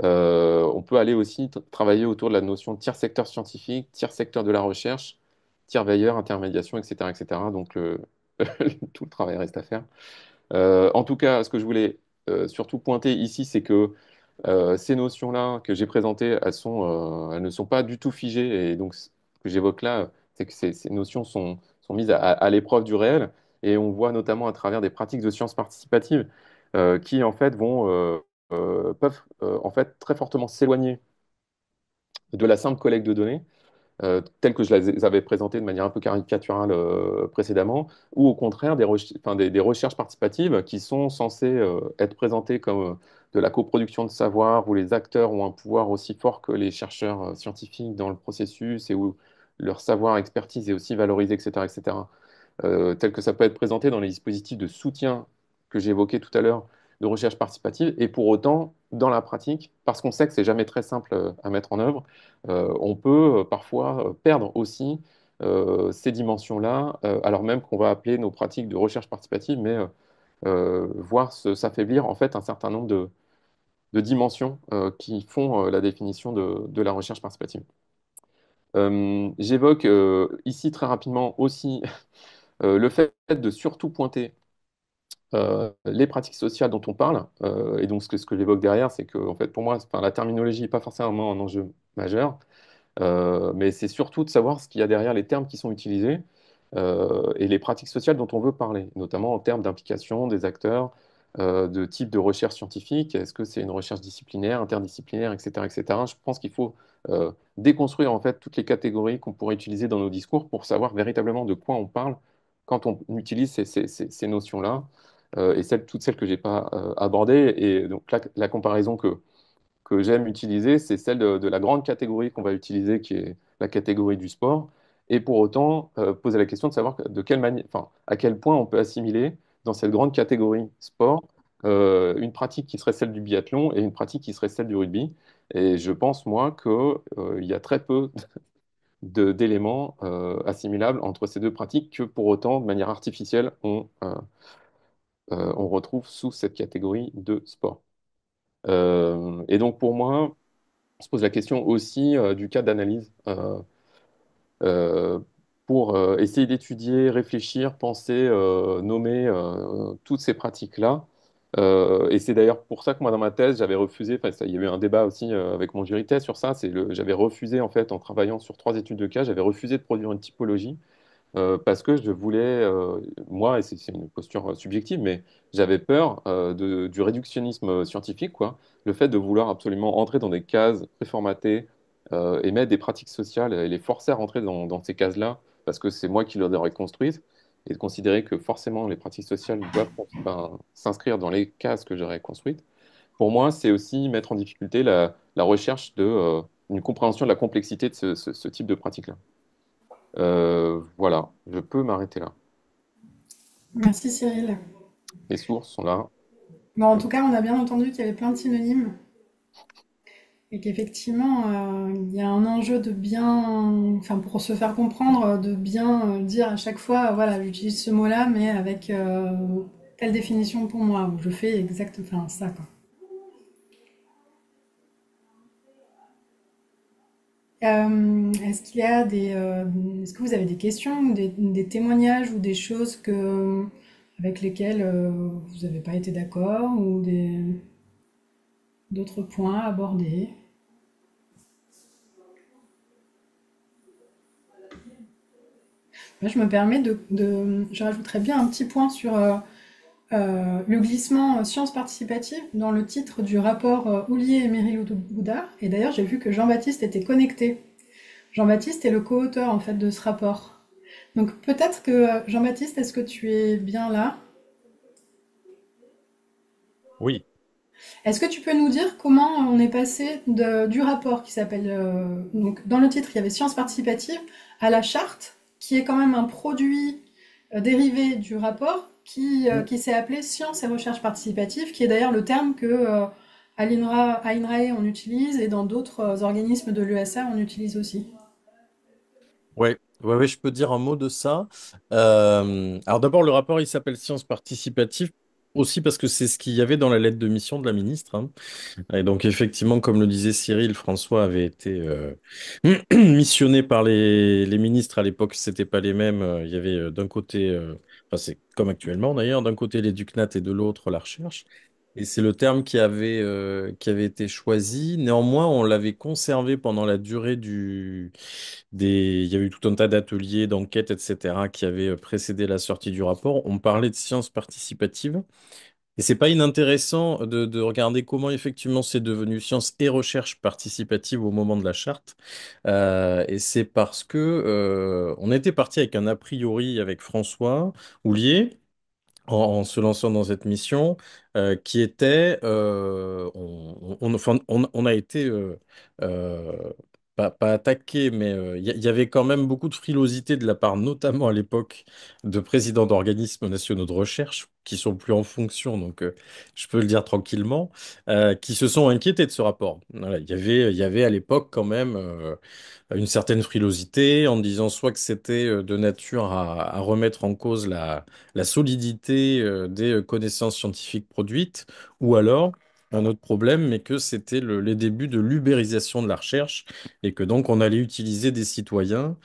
on peut aller aussi travailler autour de la notion de tiers secteur scientifique, tiers secteur de la recherche, tiers veilleur, intermédiation, etc., etc. Donc tout le travail reste à faire. En tout cas, ce que je voulais surtout pointer ici, c'est que ces notions-là que j'ai présentées, elles ne sont pas du tout figées. Et donc, ce que j'évoque là, c'est que ces notions sont mises à l'épreuve du réel. Et on voit notamment à travers des pratiques de sciences participatives qui, en fait, peuvent en fait très fortement s'éloigner de la simple collecte de données telles que je les avais présentées de manière un peu caricaturale précédemment, ou au contraire des recherches participatives qui sont censées être présentées comme de la coproduction de savoir, où les acteurs ont un pouvoir aussi fort que les chercheurs scientifiques dans le processus et où leur savoir, expertise est aussi valorisé, etc., etc. Tel que ça peut être présenté dans les dispositifs de soutien que j'ai évoqués tout à l'heure de recherche participative. Et pour autant, dans la pratique, parce qu'on sait que c'est jamais très simple à mettre en œuvre, on peut parfois perdre aussi ces dimensions-là, alors même qu'on va appeler nos pratiques de recherche participative, mais voir s'affaiblir en fait un certain nombre de dimensions qui font la définition de la recherche participative. J'évoque ici très rapidement aussi le fait de surtout pointer les pratiques sociales dont on parle. Et donc ce que j'évoque derrière, c'est que en fait, pour moi, enfin, la terminologie n'est pas forcément un enjeu majeur. Mais c'est surtout de savoir ce qu'il y a derrière les termes qui sont utilisés et les pratiques sociales dont on veut parler, notamment en termes d'implication des acteurs, de type de recherche scientifique. Est-ce que c'est une recherche disciplinaire, interdisciplinaire, etc., etc. Je pense qu'il faut déconstruire en fait toutes les catégories qu'on pourrait utiliser dans nos discours pour savoir véritablement de quoi on parle quand on utilise ces notions-là et toutes celles que j'ai pas abordées. Et donc la comparaison que j'aime utiliser, c'est celle de la grande catégorie qu'on va utiliser, qui est la catégorie du sport. Et pour autant, poser la question de savoir de quelle manière, enfin, à quel point on peut assimiler dans cette grande catégorie sport une pratique qui serait celle du biathlon et une pratique qui serait celle du rugby. Et je pense, moi, qu'il y a très peu d'éléments assimilables entre ces deux pratiques que pour autant, de manière artificielle, on retrouve sous cette catégorie de sport. Et donc pour moi, on se pose la question aussi du cas d'analyse euh, pour essayer d'étudier, réfléchir, penser, nommer toutes ces pratiques-là. Et c'est d'ailleurs pour ça que moi, dans ma thèse, j'avais refusé, enfin, il y a eu un débat aussi avec mon jury de thèse sur ça, j'avais refusé, en fait, en travaillant sur 3 études de cas, j'avais refusé de produire une typologie parce que je voulais, moi, et c'est une posture subjective, mais j'avais peur du réductionnisme scientifique, quoi. Le fait de vouloir absolument entrer dans des cases préformatées et mettre des pratiques sociales et les forcer à rentrer dans ces cases-là, parce que c'est moi qui les aurais construites, et de considérer que forcément les pratiques sociales doivent ben, s'inscrire dans les cases que j'aurais construites. Pour moi, c'est aussi mettre en difficulté la recherche une compréhension de la complexité de ce type de pratique-là. Voilà, je peux m'arrêter là. Merci Cyril. Les sources sont là. Bon, en tout cas, on a bien entendu qu'il y avait plein de synonymes et qu'effectivement, il y a un enjeu de bien, enfin, pour se faire comprendre, de bien dire à chaque fois, voilà, j'utilise ce mot-là, mais avec telle définition pour moi, où je fais exactement, enfin, ça, quoi. Est-ce qu'il y a est-ce que vous avez des questions ou des témoignages ou des choses avec lesquelles vous n'avez pas été d'accord ou d'autres points à aborder? Moi, je me permets je rajouterais bien un petit point sur le glissement sciences participatives dans le titre du rapport Houlier et Méry-Oudard. Et d'ailleurs, j'ai vu que Jean-Baptiste était connecté. Jean-Baptiste est le co-auteur en fait de ce rapport. Donc peut-être que Jean-Baptiste, est-ce que tu es bien là? Oui. Est-ce que tu peux nous dire comment on est passé du rapport qui s'appelle donc dans le titre il y avait sciences participatives à la charte qui est quand même un produit dérivé du rapport qui s'est appelé sciences et recherche participative qui est d'ailleurs le terme que à l'INRAE on utilise et dans d'autres organismes de l'ESA on utilise aussi. Ouais, ouais, ouais, je peux dire un mot de ça. Alors d'abord, le rapport, il s'appelle Sciences participatives, aussi parce que c'est ce qu'il y avait dans la lettre de mission de la ministre, hein. Et donc effectivement, comme le disait Cyril, François avait été missionné par les ministres à l'époque, c'était pas les mêmes. Il y avait d'un côté, enfin c'est comme actuellement d'ailleurs, d'un côté l'éducnat et de l'autre la recherche. Et c'est le terme qui avait été choisi. Néanmoins, on l'avait conservé pendant la durée il y a eu tout un tas d'ateliers, d'enquêtes, etc., qui avaient précédé la sortie du rapport. On parlait de sciences participatives. Et c'est pas inintéressant de regarder comment effectivement c'est devenu sciences et recherche participative au moment de la charte. Et c'est parce que on était parti avec un a priori avec François Houlier en se lançant dans cette mission, qui était, enfin, on a été euh, pas attaqué, mais il y avait quand même beaucoup de frilosité de la part, notamment à l'époque, de présidents d'organismes nationaux de recherche, qui sont plus en fonction, donc je peux le dire tranquillement, qui se sont inquiétés de ce rapport. Voilà, il y avait à l'époque quand même une certaine frilosité en disant soit que c'était de nature à remettre en cause la solidité des connaissances scientifiques produites, ou alors un autre problème, mais que c'était les débuts de l'ubérisation de la recherche et que donc on allait utiliser des citoyens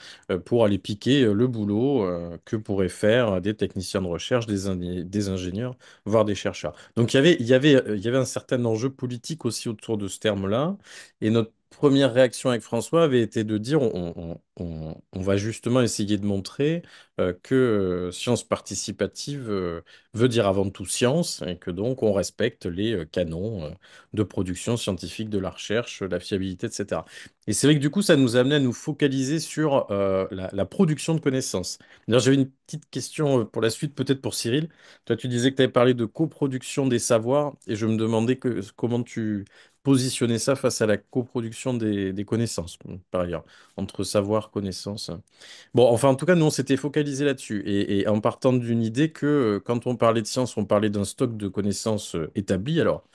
pour aller piquer le boulot que pourraient faire des techniciens de recherche, des ingénieurs, voire des chercheurs. Donc il y avait un certain enjeu politique aussi autour de ce terme-là. Et notre première réaction avec François avait été de dire on va justement essayer de montrer que science participative veut dire avant tout science et que donc on respecte les canons de production scientifique de la recherche, la fiabilité, etc. Et c'est vrai que du coup, ça nous a amené à nous focaliser sur la production de connaissances. D'ailleurs, j'avais une petite question pour la suite, peut-être pour Cyril. Toi, tu disais que tu avais parlé de coproduction des savoirs et je me demandais comment tu positionnais ça face à la coproduction des connaissances, par ailleurs, entre savoir, connaissance. Bon, enfin, en tout cas, nous, on s'était focalisé là-dessus. Et en partant d'une idée que quand on parlait de science, on parlait d'un stock de connaissances établi, alors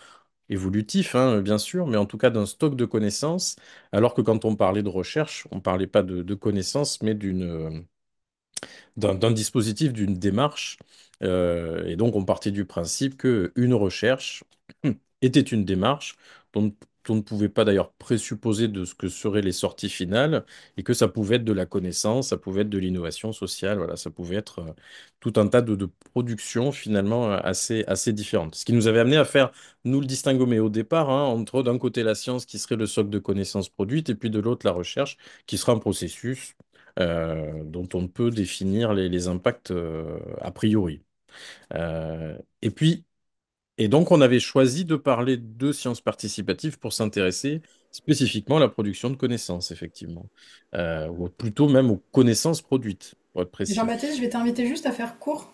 évolutif, hein, bien sûr, mais en tout cas d'un stock de connaissances, alors que quand on parlait de recherche, on parlait pas de connaissances, mais d'un dispositif, d'une démarche. Et donc, on partait du principe qu'une recherche était une démarche dont on ne pouvait pas d'ailleurs présupposer de ce que seraient les sorties finales et que ça pouvait être de la connaissance, ça pouvait être de l'innovation sociale, voilà, ça pouvait être tout un tas de productions finalement assez différentes. Ce qui nous avait amené à faire, nous, le distinguo, mais au départ, hein, entre d'un côté la science qui serait le socle de connaissances produites et puis de l'autre la recherche qui sera un processus dont on ne peut définir les impacts a priori. Et puis, et donc, on avait choisi de parler de sciences participatives pour s'intéresser spécifiquement à la production de connaissances, effectivement. Ou plutôt même aux connaissances produites, pour être Et précis. Jean-Baptiste, je vais t'inviter juste à faire court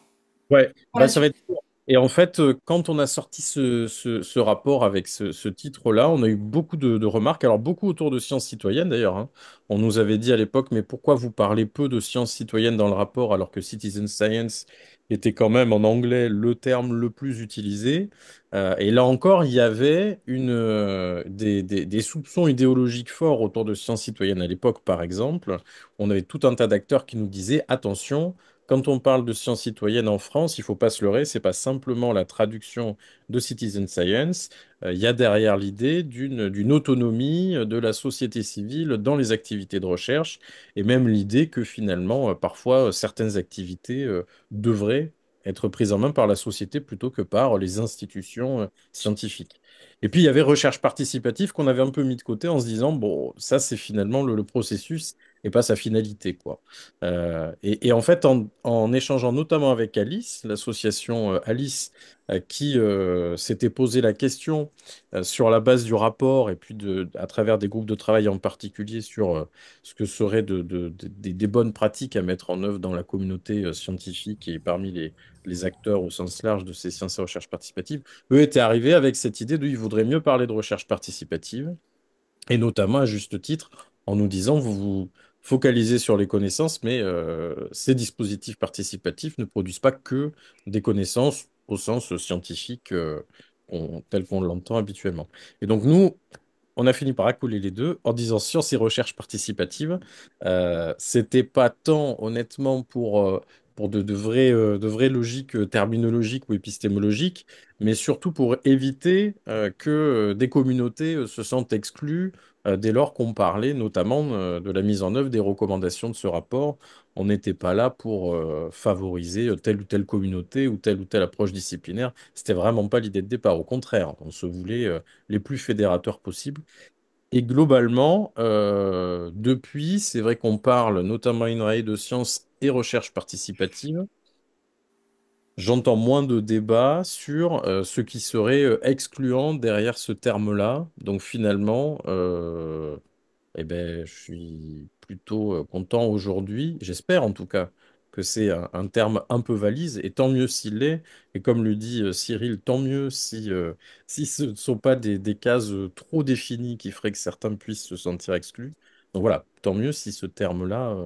Ouais, pour bah la ça va suite. être court. Et en fait, quand on a sorti ce rapport avec ce titre-là, on a eu beaucoup de remarques. Alors, beaucoup autour de sciences citoyennes, d'ailleurs, hein. On nous avait dit à l'époque, mais pourquoi vous parlez peu de sciences citoyennes dans le rapport alors que Citizen Science était quand même en anglais le terme le plus utilisé. Et là encore, il y avait des soupçons idéologiques forts autour de sciences citoyennes à l'époque, par exemple. On avait tout un tas d'acteurs qui nous disaient, attention. Quand on parle de sciences citoyennes en France, il faut pas se leurrer, c'est pas simplement la traduction de citizen science. Il y a derrière l'idée d'une autonomie de la société civile dans les activités de recherche et même l'idée que finalement, parfois, certaines activités devraient être prises en main par la société plutôt que par les institutions scientifiques. Et puis, il y avait recherche participative qu'on avait un peu mis de côté en se disant, bon, ça, c'est finalement le processus et pas sa finalité, quoi. Et en fait, en échangeant notamment avec Alice, l'association Alice, qui s'était posé la question sur la base du rapport et puis à travers des groupes de travail en particulier sur ce que seraient des bonnes pratiques à mettre en œuvre dans la communauté scientifique et parmi les acteurs au sens large de ces sciences et recherche participative, eux étaient arrivés avec cette idée de, ils voudraient mieux parler de recherche participative et notamment, à juste titre, en nous disant, vous vous focalisez sur les connaissances, mais ces dispositifs participatifs ne produisent pas que des connaissances au sens scientifique tel qu'on l'entend habituellement. Et donc, nous, on a fini par accouler les deux en disant science et recherche participative. C'était pas tant, honnêtement, pour de vraies logiques terminologiques ou épistémologiques, mais surtout pour éviter que des communautés se sentent exclues dès lors qu'on parlait notamment de la mise en œuvre des recommandations de ce rapport. On n'était pas là pour favoriser telle ou telle communauté ou telle approche disciplinaire. C'était vraiment pas l'idée de départ. Au contraire, on se voulait les plus fédérateurs possibles. Et globalement, depuis, c'est vrai qu'on parle notamment à INRAE de sciences et recherche participative. J'entends moins de débats sur ce qui serait excluant derrière ce terme-là. Donc finalement, eh ben, je suis plutôt content aujourd'hui, j'espère en tout cas, que c'est un terme un peu valise, et tant mieux s'il l'est. Et comme le dit Cyril, tant mieux si ce ne sont pas des cases trop définies qui feraient que certains puissent se sentir exclus. Donc voilà, tant mieux si ce terme-là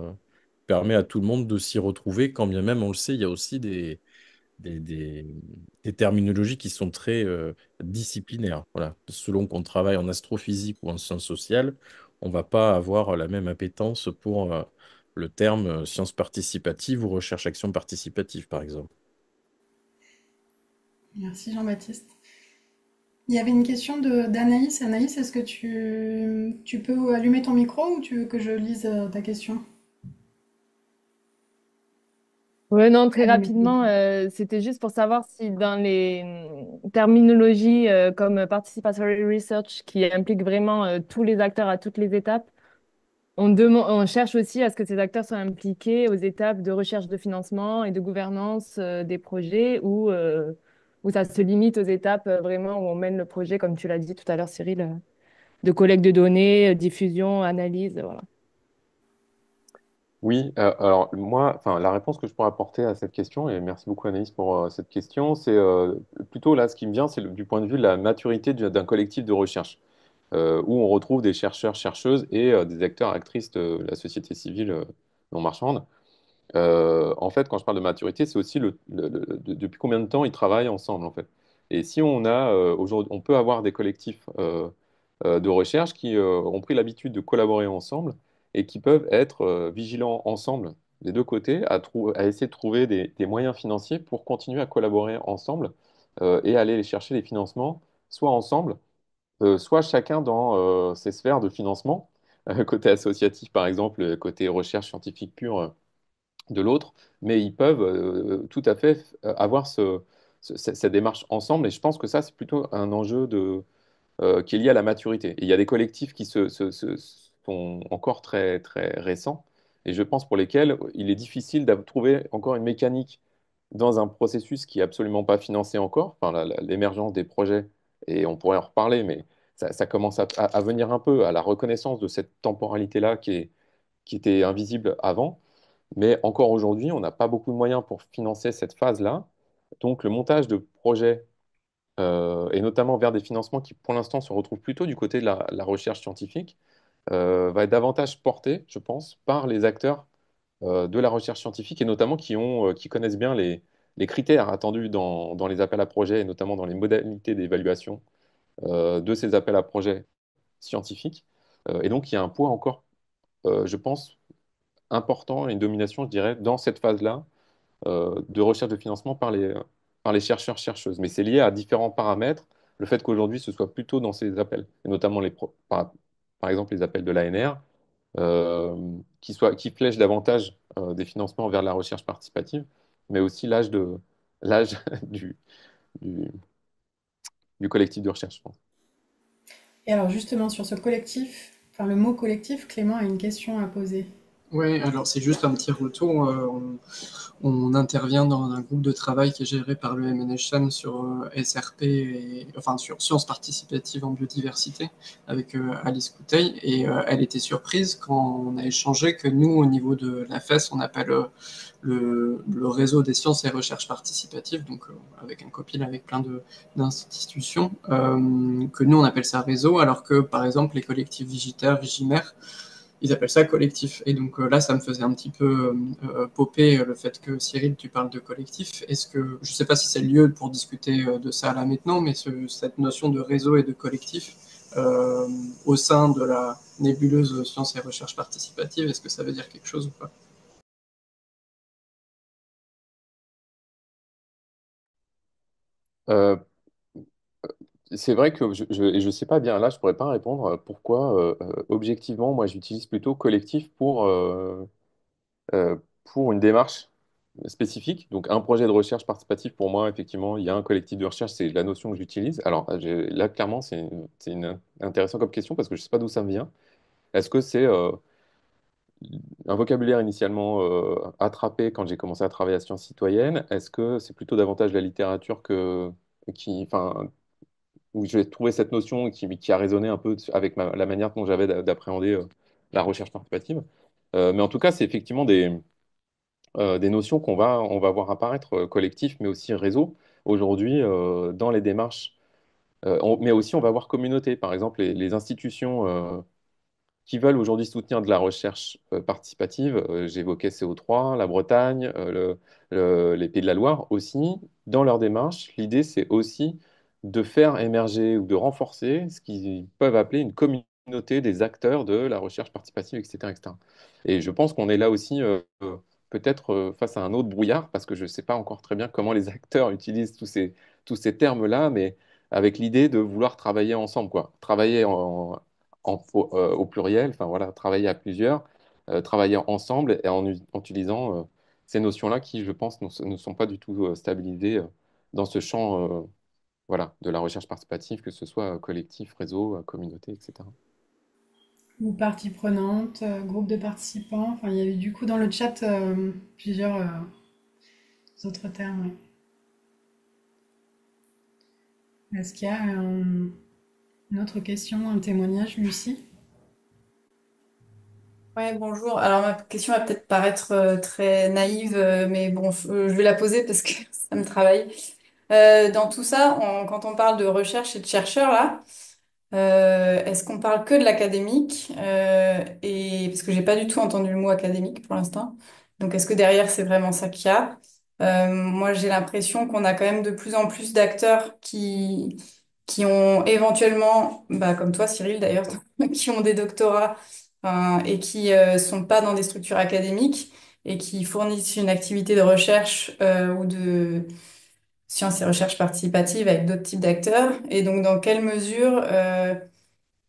permet à tout le monde de s'y retrouver, quand bien même, on le sait, il y a aussi des, des- des terminologies qui sont très disciplinaires. Voilà. Selon qu'on travaille en astrophysique ou en sciences sociales, on va pas avoir la même appétence pour le terme sciences participatives ou recherche-action participative, par exemple. Merci Jean-Baptiste. Il y avait une question d'Anaïs. Anaïs, est-ce que tu peux allumer ton micro ou tu veux que je lise ta question? Ouais, non, très Allumé. rapidement, c'était juste pour savoir si dans les terminologies comme participatory research qui implique vraiment tous les acteurs à toutes les étapes, on cherche aussi à ce que ces acteurs soient impliqués aux étapes de recherche de financement et de gouvernance des projets ou ça se limite aux étapes vraiment où on mène le projet, comme tu l'as dit tout à l'heure, Cyril, de collecte de données, diffusion, analyse, voilà. Oui, alors moi, enfin, la réponse que je pourrais apporter à cette question, et merci beaucoup Anaïs pour cette question, c'est plutôt là, ce qui me vient, c'est du point de vue de la maturité d'un collectif de recherche, où on retrouve des chercheurs, chercheuses et des acteurs, actrices de la société civile non marchande. En fait, quand je parle de maturité, c'est aussi depuis combien de temps ils travaillent ensemble, en fait. Et si on a aujourd'hui, on peut avoir des collectifs de recherche qui ont pris l'habitude de collaborer ensemble et qui peuvent être vigilants ensemble des deux côtés à essayer de trouver des moyens financiers pour continuer à collaborer ensemble et aller chercher les financements, soit ensemble, soit chacun dans ses sphères de financement, côté associatif par exemple, côté recherche scientifique pure de l'autre, mais ils peuvent tout à fait avoir cette démarche ensemble. Et je pense que ça, c'est plutôt un enjeu qui est lié à la maturité. Et il y a des collectifs qui sont encore très, très récents, et je pense pour lesquels il est difficile de trouver encore une mécanique dans un processus qui est absolument pas financé encore, enfin, l'émergence des projets, et on pourrait en reparler, mais ça commence à venir un peu à la reconnaissance de cette temporalité-là qui était invisible avant. Mais encore aujourd'hui, on n'a pas beaucoup de moyens pour financer cette phase-là. Donc le montage de projets, et notamment vers des financements qui pour l'instant se retrouvent plutôt du côté de la recherche scientifique, va être davantage porté, je pense, par les acteurs de la recherche scientifique et notamment qui connaissent bien les critères attendus dans les appels à projets et notamment dans les modalités d'évaluation de ces appels à projets scientifiques. Et donc il y a un poids encore, je pense, important et une domination, je dirais, dans cette phase-là de recherche de financement par les chercheurs, chercheuses. Mais c'est lié à différents paramètres. Le fait qu'aujourd'hui, ce soit plutôt dans ces appels, et notamment par exemple les appels de l'ANR, qui flèchent davantage des financements vers la recherche participative, mais aussi l'âge du, du, du collectif de recherche, je pense. Et alors justement sur ce collectif, enfin le mot collectif, Clément a une question à poser. Oui, alors c'est juste un petit retour. On intervient dans un groupe de travail qui est géré par le MNHM sur SRP, enfin sur sciences participatives en biodiversité, avec Alice Couteil. Et elle était surprise quand on a échangé que nous, au niveau de la FES, on appelle le réseau des sciences et recherches participatives, donc avec un copil avec plein d'institutions, que nous, on appelle ça réseau, alors que par exemple les collectifs Vigitaires, Vigimère, ils appellent ça collectif. Et donc là, ça me faisait un petit peu popper le fait que Cyril, tu parles de collectif. Est-ce que, je ne sais pas si c'est le lieu pour discuter de ça là maintenant, mais cette notion de réseau et de collectif au sein de la nébuleuse sciences et recherches participatives, est-ce que ça veut dire quelque chose ou pas? Euh, c'est vrai que je sais pas bien, là, je pourrais pas répondre pourquoi, objectivement, moi, j'utilise plutôt collectif pour une démarche spécifique. Donc, un projet de recherche participative, pour moi, effectivement, il y a un collectif de recherche, c'est la notion que j'utilise. Alors, là, clairement, intéressant comme question parce que je ne sais pas d'où ça me vient. Est-ce que c'est un vocabulaire initialement attrapé quand j'ai commencé à travailler à Sciences citoyennes? Est-ce que c'est plutôt davantage la littérature enfin, où j'ai trouvé cette notion qui a résonné un peu avec la manière dont j'avais d'appréhender la recherche participative? Mais en tout cas, c'est effectivement des notions on va voir apparaître, collectif, mais aussi réseau, aujourd'hui, dans les démarches. Mais aussi, on va voir communauté. Par exemple, les institutions qui veulent aujourd'hui soutenir de la recherche participative, j'évoquais CO3, la Bretagne, les Pays de la Loire aussi, dans leur démarche, l'idée, c'est aussi de faire émerger ou de renforcer ce qu'ils peuvent appeler une communauté des acteurs de la recherche participative, etc., etc. Et je pense qu'on est là aussi peut-être face à un autre brouillard, parce que je ne sais pas encore très bien comment les acteurs utilisent tous ces termes-là, mais avec l'idée de vouloir travailler ensemble, quoi. Travailler au pluriel, enfin voilà, travailler à plusieurs, travailler ensemble et en utilisant ces notions-là qui, je pense, ne sont pas du tout stabilisées dans ce champ voilà, de la recherche participative, que ce soit collectif, réseau, communauté, etc. Ou partie prenante, groupe de participants. Enfin, il y avait du coup dans le chat plusieurs autres termes. Ouais. Est-ce qu'il y a une autre question, un témoignage, Lucie? Ouais, bonjour. Alors ma question va peut-être paraître très naïve, mais bon, je vais la poser parce que ça me travaille. Dans tout ça, quand on parle de recherche et de chercheurs là, est-ce qu'on parle que de l'académique et parce que j'ai pas du tout entendu le mot académique pour l'instant. Donc est-ce que derrière c'est vraiment ça qu'il y a? Moi j'ai l'impression qu'on a quand même de plus en plus d'acteurs qui ont éventuellement, bah, comme toi Cyril d'ailleurs, qui ont des doctorats et qui sont pas dans des structures académiques et qui fournissent une activité de recherche ou de sciences et recherche participative avec d'autres types d'acteurs. Et donc, dans quelle mesure,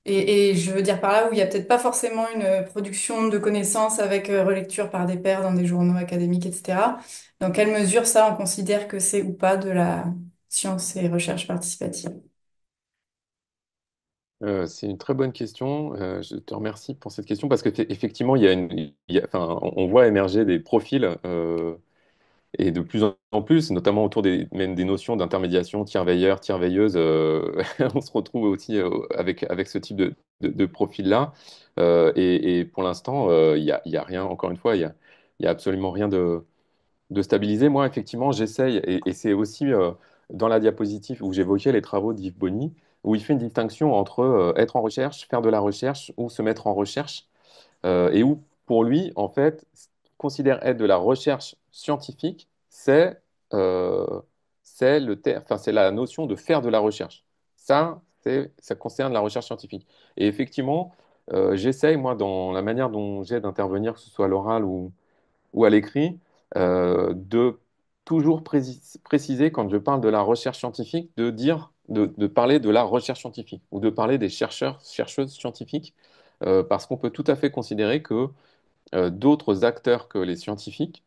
et je veux dire par là où il y a peut-être pas forcément une production de connaissances avec relecture par des pairs dans des journaux académiques, etc. Dans quelle mesure ça, on considère que c'est ou pas de la science et recherche participative? C'est une très bonne question. Je te remercie pour cette question parce que effectivement, enfin, on voit émerger des profils et de plus en plus, notamment autour même des notions d'intermédiation, tiers veilleur, tiers veilleuse. On se retrouve aussi avec ce type de profil-là. Et pour l'instant, il y a rien. Encore une fois, il y a absolument rien de stabilisé. Moi, effectivement, j'essaye, et c'est aussi dans la diapositive où j'évoquais les travaux d'Yves Bonny, où il fait une distinction entre être en recherche, faire de la recherche ou se mettre en recherche, et où, pour lui, en fait, ce qu'il considère être de la recherche scientifique, euh, enfin, c'est la notion de faire de la recherche. Ça concerne la recherche scientifique. Et effectivement, j'essaye, moi, dans la manière dont j'ai d'intervenir, que ce soit à l'oral ou à l'écrit, de toujours préciser quand je parle de la recherche scientifique, de parler de la recherche scientifique ou de parler des chercheurs, chercheuses scientifiques, parce qu'on peut tout à fait considérer que d'autres acteurs que les scientifiques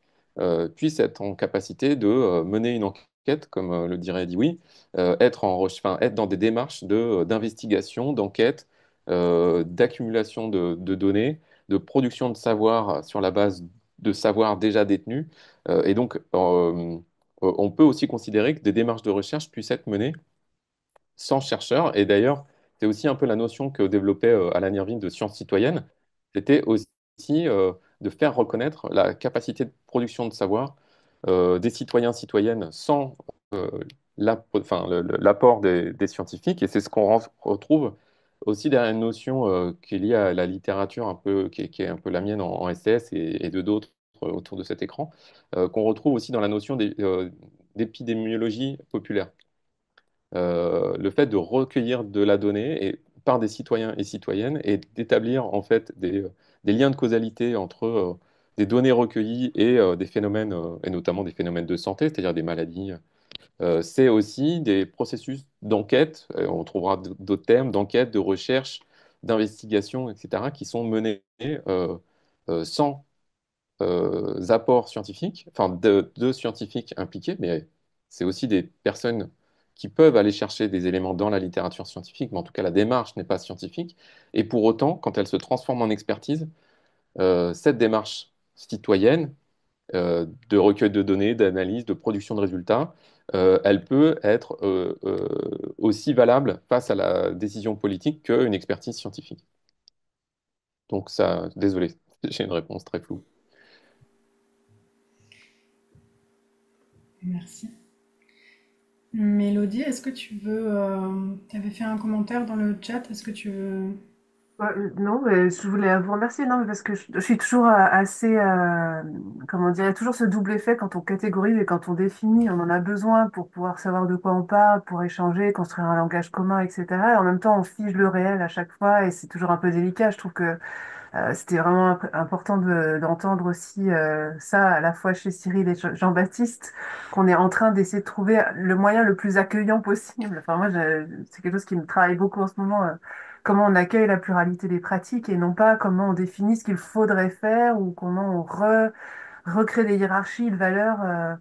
puissent être en capacité de mener une enquête, comme le dirait Dewey, enfin, être dans des démarches d'investigation, d'enquête, d'accumulation de données, de production de savoir sur la base de savoirs déjà détenus. Et donc, on peut aussi considérer que des démarches de recherche puissent être menées sans chercheurs. Et d'ailleurs, c'est aussi un peu la notion que développait Alan Irving de science citoyenne. C'était aussi de faire reconnaître la capacité de production de savoir des citoyens, citoyennes sans euh, enfin, l'apport des scientifiques. Et c'est ce qu'on retrouve aussi derrière une notion qui est liée à la littérature, un peu, qui est un peu la mienne en STS et de d'autres autour de cet écran, qu'on retrouve aussi dans la notion d'épidémiologie populaire. Le fait de recueillir de la donnée par des citoyens et citoyennes et d'établir en fait des liens de causalité entre des données recueillies et des phénomènes, et notamment des phénomènes de santé, c'est-à-dire des maladies. C'est aussi des processus d'enquête, on trouvera d'autres termes, d'enquête, de recherche, d'investigation, etc., qui sont menés sans apports scientifiques, enfin de scientifiques impliqués, mais c'est aussi des personnes qui peuvent aller chercher des éléments dans la littérature scientifique, mais en tout cas la démarche n'est pas scientifique. Et pour autant, quand elle se transforme en expertise, cette démarche citoyenne de recueil de données, d'analyse, de production de résultats, elle peut être aussi valable face à la décision politique qu'une expertise scientifique. Donc ça, désolé, j'ai une réponse très floue. Merci. Mélodie, est-ce que tu veux... tu avais fait un commentaire dans le chat, est-ce que tu veux... Ouais, non, mais je voulais vous remercier, non, mais parce que je suis toujours assez, comment dire, il y a toujours ce double effet quand on catégorise et quand on définit, on en a besoin pour pouvoir savoir de quoi on parle, pour échanger, construire un langage commun, etc. Et en même temps, on fige le réel à chaque fois et c'est toujours un peu délicat. Je trouve que C'était vraiment important d'entendre aussi ça à la fois chez Cyril et Jean-Baptiste, qu'on est en train d'essayer de trouver le moyen le plus accueillant possible. Enfin, moi, c'est quelque chose qui me travaille beaucoup en ce moment, comment on accueille la pluralité des pratiques et non pas comment on définit ce qu'il faudrait faire ou comment on recrée des hiérarchies de valeurs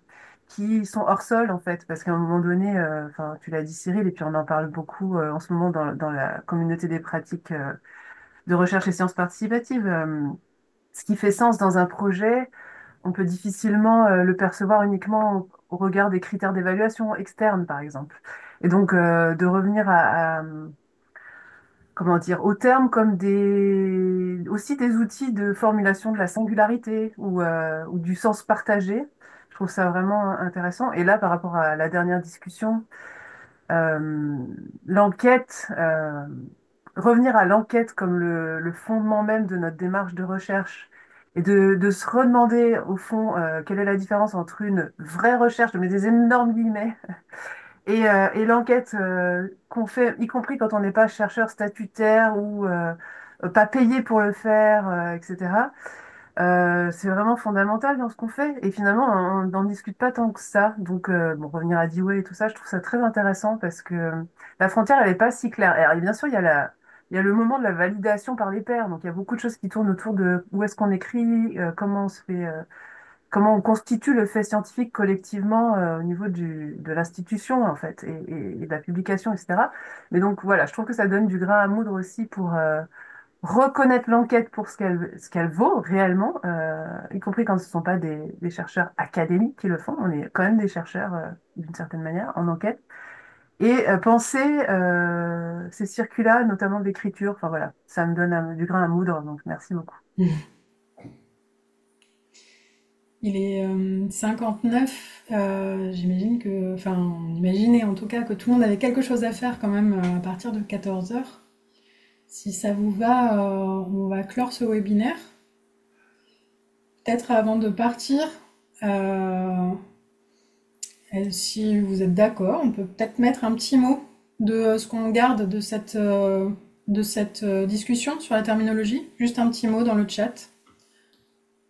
qui sont hors sol, en fait. Parce qu'à un moment donné, enfin, tu l'as dit Cyril, et puis on en parle beaucoup en ce moment dans la communauté des pratiques de recherche et sciences participatives. Ce qui fait sens dans un projet, on peut difficilement le percevoir uniquement au regard des critères d'évaluation externes, par exemple. Et donc, de revenir comment dire, aux termes comme aussi des outils de formulation de la singularité ou du sens partagé. Je trouve ça vraiment intéressant. Et là, par rapport à la dernière discussion, euh, l'enquête, revenir à l'enquête comme le fondement même de notre démarche de recherche et de se redemander au fond quelle est la différence entre une vraie recherche, je mets des énormes guillemets, et l'enquête qu'on fait, y compris quand on n'est pas chercheur statutaire ou pas payé pour le faire, etc. C'est vraiment fondamental dans ce qu'on fait. Et finalement, on n'en discute pas tant que ça. Donc, bon, revenir à Dewey et tout ça, je trouve ça très intéressant parce que la frontière, elle n'est pas si claire. Et bien sûr, il y a le moment de la validation par les pairs. Donc, il y a beaucoup de choses qui tournent autour de où est-ce qu'on écrit, comment on se fait, comment on constitue le fait scientifique collectivement au niveau de l'institution, en fait, et de la publication, etc. Mais donc, voilà, je trouve que ça donne du grain à moudre aussi pour reconnaître l'enquête pour ce qu'elle vaut réellement, y compris quand ce ne sont pas des chercheurs académiques qui le font. On est quand même des chercheurs, d'une certaine manière, en enquête. Et penser ces circuits-là, notamment d'écriture, enfin voilà, ça me donne du grain à moudre, donc merci beaucoup. Il est 59. J'imagine que, enfin, on imaginait en tout cas que tout le monde avait quelque chose à faire quand même à partir de 14 heures. Si ça vous va, on va clore ce webinaire. Peut-être avant de partir, si vous êtes d'accord, on peut peut-être mettre un petit mot de ce qu'on garde de cette discussion sur la terminologie. Juste un petit mot dans le chat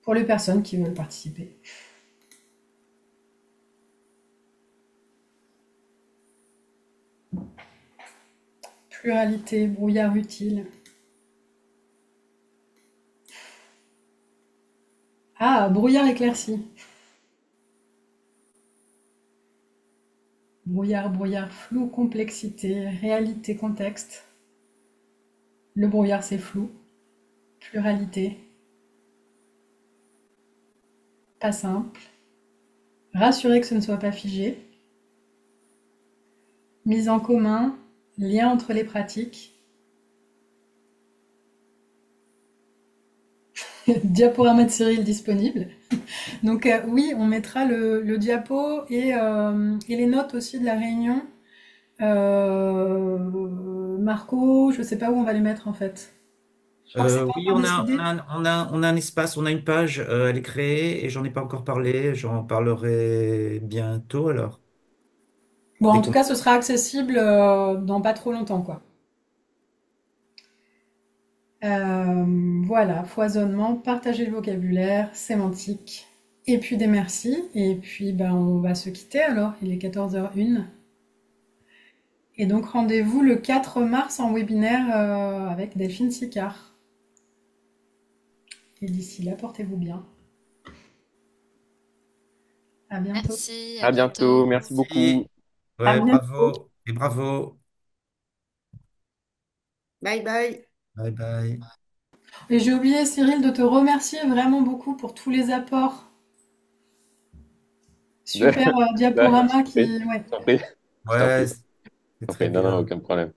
pour les personnes qui veulent participer. Pluralité, brouillard utile. Ah, brouillard éclairci. Brouillard, brouillard, flou, complexité, réalité, contexte. Le brouillard, c'est flou. Pluralité, pas simple. Rassurer que ce ne soit pas figé. Mise en commun, lien entre les pratiques. Diaporama de Cyril disponible. Donc oui, on mettra le diapo et les notes aussi de la réunion. Marco, je sais pas où on va les mettre en fait. Je crois que c'est pas Oui, encore décidé. on a un espace, on a une page, elle est créée et j'en ai pas encore parlé. J'en parlerai bientôt alors. Bon, en Dès tout qu'on... cas, ce sera accessible dans pas trop longtemps, quoi. Voilà, foisonnement, partager le vocabulaire, sémantique, et puis des merci. Et puis, ben, on va se quitter alors, il est 14h01. Et donc, rendez-vous le 4 mars en webinaire avec Delphine Sicard. Et d'ici là, portez-vous bien. À bientôt. Merci, à À bientôt. bientôt. Merci beaucoup. Merci. À Ouais, bientôt. bravo et bravo. Bye bye. Bye bye. Et j'ai oublié, Cyril, de te remercier vraiment beaucoup pour tous les apports. De- Super je diaporama t'en prie, qui... Ouais. je t'en prie, je t'en Ouais, prie, je c'est t'en très prie. Non, non, bien. aucun problème.